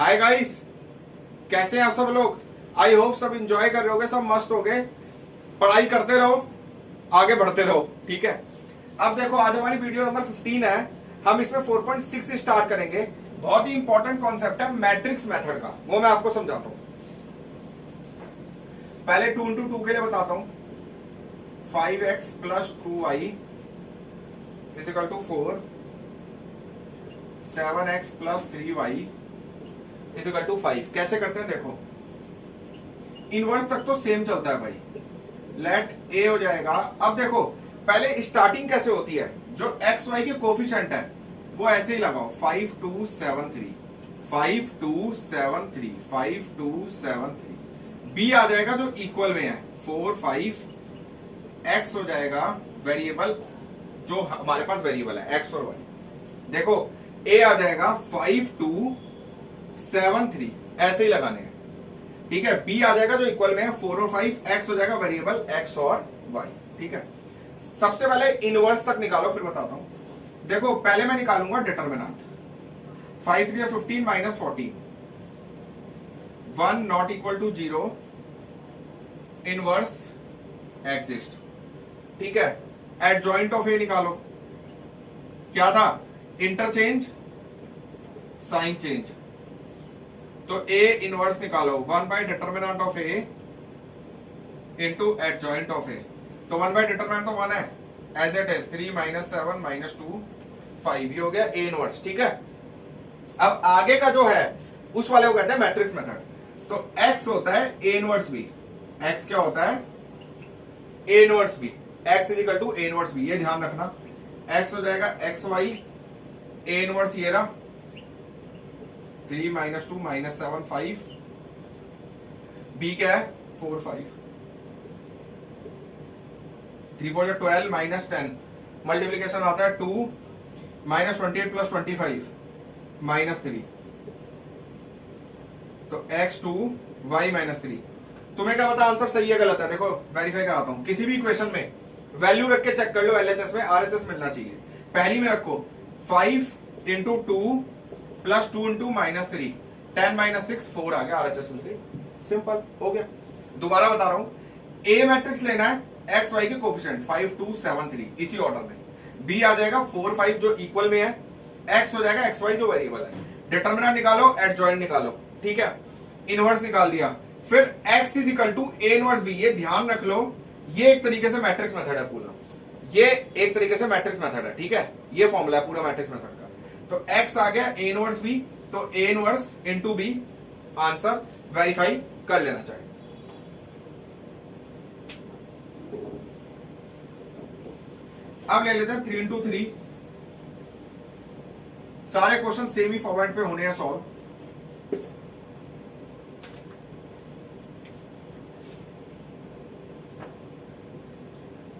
Hi guys, कैसे हैं आप सब लोग। आई होप सब इंजॉय कर रहे होगे, सब मस्त हो गए। पढ़ाई करते रहो, आगे बढ़ते रहो, ठीक है। अब देखो, आज हमारी वीडियो नंबर 15 है। हम इसमें 4.6 से स्टार्ट करेंगे। बहुत ही इंपॉर्टेंट कॉन्सेप्ट है मैट्रिक्स मेथड का, वो मैं आपको समझाता हूं। पहले 2 into 2 के लिए बताता हूं। 5x plus 2y is equal to 4, 7x plus 3y is equal to 5। कैसे करते हैं देखो, इनवर्स तक तो सेम चलता है भाई। लेट ए हो जाएगा। अब देखो, पहले स्टार्टिंग कैसे होती है, जो एक्स वाई के कोफिशिएंट है वो ऐसे ही लगाओ। 5 2 7 3, 5 2 7 3, 5 2 7 3। बी आ जाएगा जो इक्वल में है 4 5। एक्स हो जाएगा वेरिएबल, जो हमारे पास वेरिएबल है एक्स और वाई। देखो, ए आ जाएगा 5 2 7 3, ऐसे ही लगाने हैं, ठीक है। बी आ जाएगा जो इक्वल में है 4 और 5। एक्स हो जाएगा वेरिएबल एक्स और वाई, ठीक है। सबसे पहले इनवर्स तक निकालो, फिर बताता हूं। देखो, पहले मैं निकालूंगा determinant. 5 3 15 minus 14, 1 not equal to 0, inverse exist, ठीक है। एडजॉइंट ऑफ ए निकालो। क्या था, इंटरचेंज साइन चेंज। तो ए इनवर्स निकालो, 1 by determinant of A into adjoint of A. तो 1 बाय डिटर्मिनेंट तो 1 है, as it is 3 minus 7 minus 2 5। ये हो गया ए इनवर्स, ठीक है। अब आगे का जो है उस वाले को कहते हैं मैट्रिक्स मेथड। तो एक्स होता है ए इनवर्स बी। एक्स क्या होता है, A inverse B. X is equal to A inverse B, ये ध्यान रखना। एक्स हो जाएगा एक्स वाई, ए इनवर्स ये रहा 3 माइनस 2 माइनस 7 5। बी क्या है 4 5, 3 4 12 माइनस 10। मल्टीप्लीकेशन आता है 2 माइनस 28 प्लस 25 माइनस 3। तो x2 y माइनस 3। तुम्हें क्या पता आंसर सही है गलत है। देखो, वेरीफाई कराता हूं। किसी भी इक्वेशन में वैल्यू रख के चेक कर लो, एलएचएस में आरएचएस मिलना चाहिए। पहली में रखो 5 into 2 plus 2 into minus 3, 10 minus 6 4 आ गया, आरएचएस मिल गई। सिंपल हो गया। दोबारा बता रहा हूं, ए मैट्रिक्स लेना है एक्स वाई के कोफिशिएंट 5 2 7 3, इसी ऑर्डर में। बी आ जाएगा 4 5 जो इक्वल में है, एक्स हो जाएगा एक्स वाई जो वेरिएबल है। डिटर्मिनेंट निकालो, एडजॉइंट निकालो, ठीक है। इनवर्स निकाल दिया। फिर x is equal to A inverse B. ये ध्यान रख लो, ये एक तरीके से मैट्रिक्स मेथड है पूरा। ये एक तरीके से मैट्रिक्स मेथड है, ठीक है। ये फॉर्मूला है पूरा मैट्रिक्स मेथड का। तो x आ गया ए इनवर्स बी, तो A inverse into B, answer verify कर लेना चाहिए। अब ले लेते हैं 3 इंटू 3। सारे क्वेश्चन सेम ही फॉर्मेट पे होने हैं सॉल्व।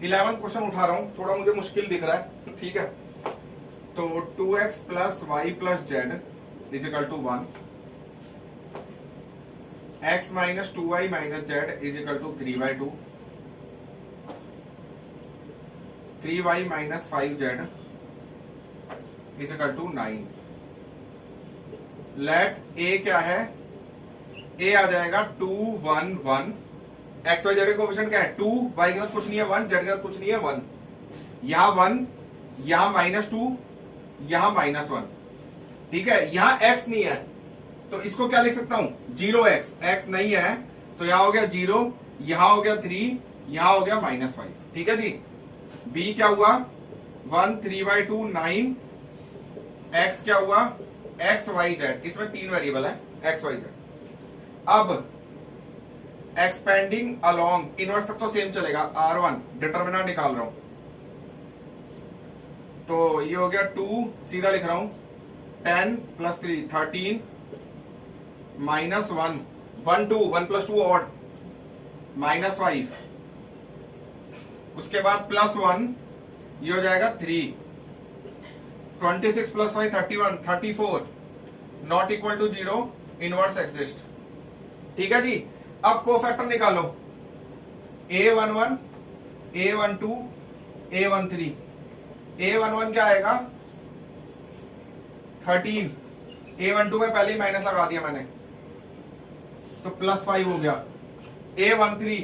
इलेवन क्वेश्चन उठा रहा हूं, थोड़ा मुझे मुश्किल दिख रहा है, ठीक है। तो 2x plus y plus z is equal to 1, x minus 2y minus z is equal to 3/2, 3y minus 5z is equal to 9। Let A क्या है, ए आ जाएगा 2 1 1। एक्स वाई जेड का कोफिशिएंट क्या है 2, वाई के साथ कुछ नहीं है 1, जेड के साथ कुछ नहीं है 1। यहां 1, यहां -2, यहां -1, ठीक है। यहां x नहीं है तो इसको क्या लिख सकता हूं 0x। x नहीं है तो यहां हो गया 0, यहां हो गया 3, यहां हो गया -5, ठीक है जी। b क्या हुआ 1 3/2 9। x क्या हुआ x y z, इसमें 3 वेरिएबल है x y z। अब एक्सपेंडिंग अलोंग, इनवर्स तक तो सेम चलेगा। R1 डिटर्मिनेंट निकाल रहा हूं, तो ये हो गया 2, सीधा लिख रहा हूं 10 प्लस 3 13 माइनस 1 1 2 1 प्लस 2 ऑड -5। उसके बाद +1, ये हो जाएगा 3। 26 plus 5 31 34, not equal to 0, inverse exist, ठीक है जी। अब कोफैक्टर निकालो, a11 a12 a13। a11 क्या आएगा 13, A12 में पहले ही माइनस लगा दिया मैंने, तो +5 हो गया। A13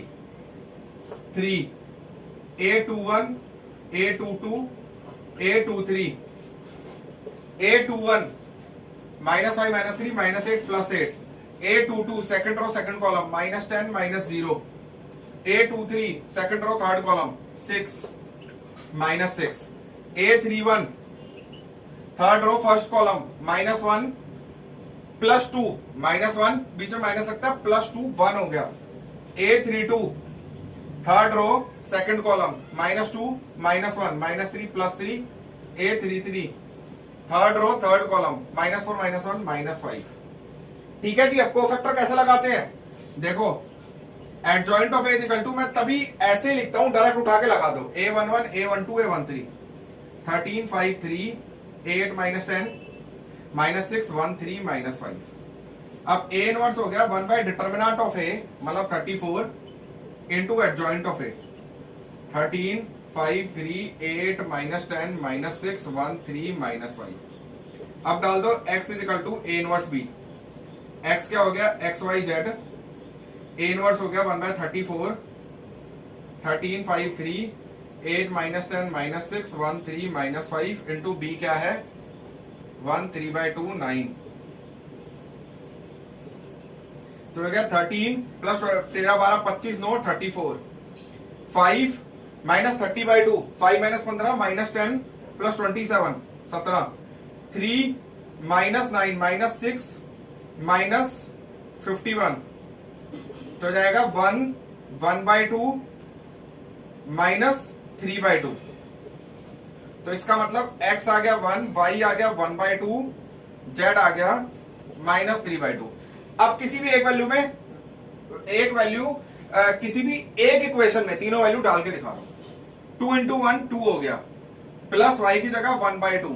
3, A21 A22 A23 A21 -5 -3 -8 +8, A22 second row second column -10 -0, A23 second row third column 6 -6, A31 third row first column -1 +2 -1 बीच में माइनस लगता है +2 1 हो गया। A32 third row second column -2 -1 -3 +3, A33 third row third column -4 -1 -5। ठीक है जी। अब cofactor कैसे लगाते हैं, देखो adjoint of A equal to, मैं तभी ऐसे लिखता हूं, डायरेक्ट उठा के लगा दो। A11 A12 A13 13 5 3 8 -10 -6 1 3 -5। अब A इनवर्स हो गया 1 बाय डिटर्मिनेंट ऑफ A, मतलब 34 इंटू एडजॉइंट ऑफ A, 13 5 3 8 -10 -6 1 3 -5। अब डाल दो x equal to A inverse B। x क्या हो गया XYZ, A इनवर्स हो गया 1 बाय 34 13 5 3 8 -10 -6 1 3 -5 इंटू B क्या है 1 3 बाय 2 9। तो हो गया 13 प्लस 13 12 25 9 34, 5 -30 बाय 2 5 -15 -10 प्लस 27 17, 3 -9 -6 -51, तो जाएगा 1 बाय 2 -3 बाय 2। तो इसका मतलब x आ गया 1, y आ गया 1 बाय 2, z आ गया -3 बाय 2। अब किसी भी एक वैल्यू में किसी भी एक इक्वेशन में तीनों वैल्यू डाल के दिखा दो। 2 इंटू 1 2 हो गया, प्लस y की जगह 1 बाय 2,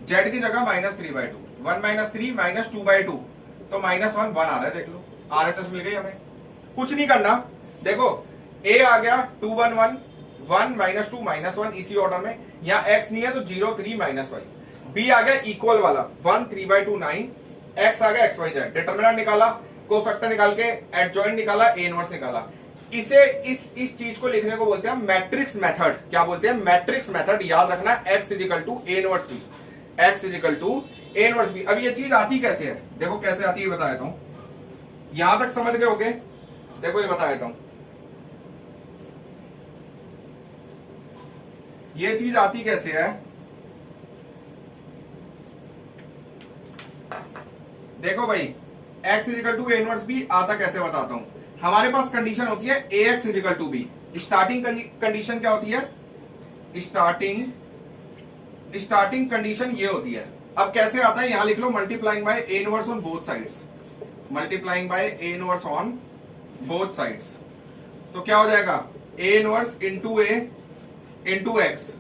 z की जगह -3 बाय 2, 1 -3 -2 बाय 2, तो -1 1 आ रहा है। देख लो RHS मिल गई हमें, कुछ नहीं करना। देखो a आ गया 2 1 1 1 -2 -1 इसी ऑर्डर में, यहाँ x नहीं है तो 0 3 -5, b आ गया इक्वल वाला 1 3 बाय 2 9, x आ गया XYZ, डिटरमिनेंट निकाला, कोफैक्टर निकाल के एडजॉइंट निकाला, A इनवर्स निकाला। इसे इस चीज को लिखने को बोलते हैं मैट्रिक्स मेथड। क्या बोलते हैं? Matrix method. याद रखना x equal to A inverse B, x equal to A inverse B। अब ये चीज आती कैसे है, देखो कैसे आती है बता देता हूं। यहां तक समझ गए होगे, देखो ये बता देता हूं। ये चीज आती कैसे है, देखो भाई x equal to A inverse B आता कैसे बताता हूं। हमारे पास कंडीशन होती है ax equal to b। Starting condition क्या होती है, स्टार्टिंग कंडीशन ये होती है। अब कैसे आता है, यहां लिख लो multiplying by A inverse on both sides, multiplying by A inverse on both sides. तो क्या हो जाएगा A inverse into A into x,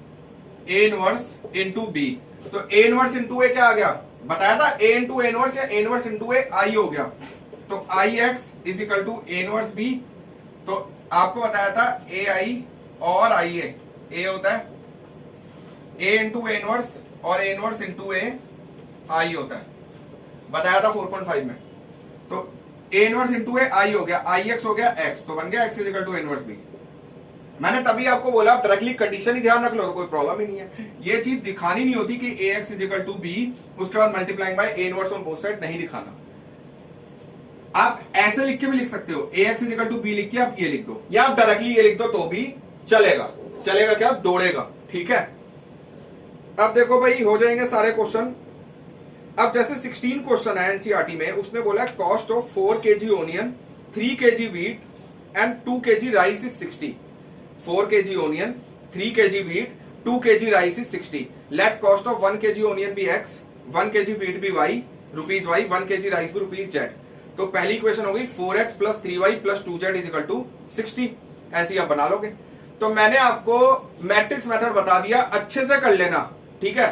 A inverse into B। तो A इनवर्स इंटू A क्या आ गया, बताया था A इंटू A इनवर्स या A inverse into A I हो गया। तो IX is equal to A inverse B। तो आपको बताया था AI और IA, A होता है A इंटू A इनवर्स और A inverse into A I होता है, बताया था 4.5 में। तो A inverse into A I हो गया, IX हो गया X, तो बन गया X is equal to A inverse B। मैंने तभी आपको बोला डायरेक्टली कंडीशन ही ध्यान रख लो तो कोई प्रॉब्लम ही नहीं है। ये चीज दिखानी नहीं होती कि AX is equal to B, उसके बाद multiplying by A inverse on both side नहीं दिखाना। आप ऐसे लिख के भी लिख सकते हो, AX is equal to B लिख के आप ये लिख दो, या आप डायरेक्टली ये लिख दो तो भी चलेगा। चलेगा क्या, दौड़ेगा। ठीक है, अब देखो भाई हो जाएंगे सारे क्वेश्चन। अब जैसे 16 क्वेश्चन है एनसीईआरटी में, उसने बोला cost of 4 kg onion, 3 kg wheat and 2 kg rice is 60। 4 kg onion, 3 kg wheat, 2 kg rice is 60. Let cost of 1 kg onion be x, 1 kg wheat be y, rupees y, 1 kg rice भी rupees z। तो पहली equation हो गई 4x plus 3y plus 2z is equal to 60। ऐसी आप बना लोगे। तो मैंने आपको मैट्रिक्स मेथड बता दिया, अच्छे से कर लेना। ठीक है,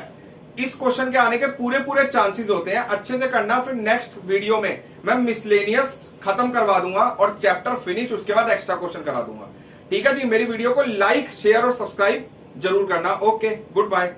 इस क्वेश्चन के आने के पूरे चांसेस होते हैं, अच्छे से करना। फिर नेक्स्ट वीडियो में मैं मिसलेनियस खत्म करवा दूंगा और चैप्टर फिनिश, उसके बाद एक्स्ट्रा क्वेश्चन करा दूंगा। ठीक है जी, मेरी वीडियो को लाइक शेयर और सब्सक्राइब जरूर करना। Okay, good bye.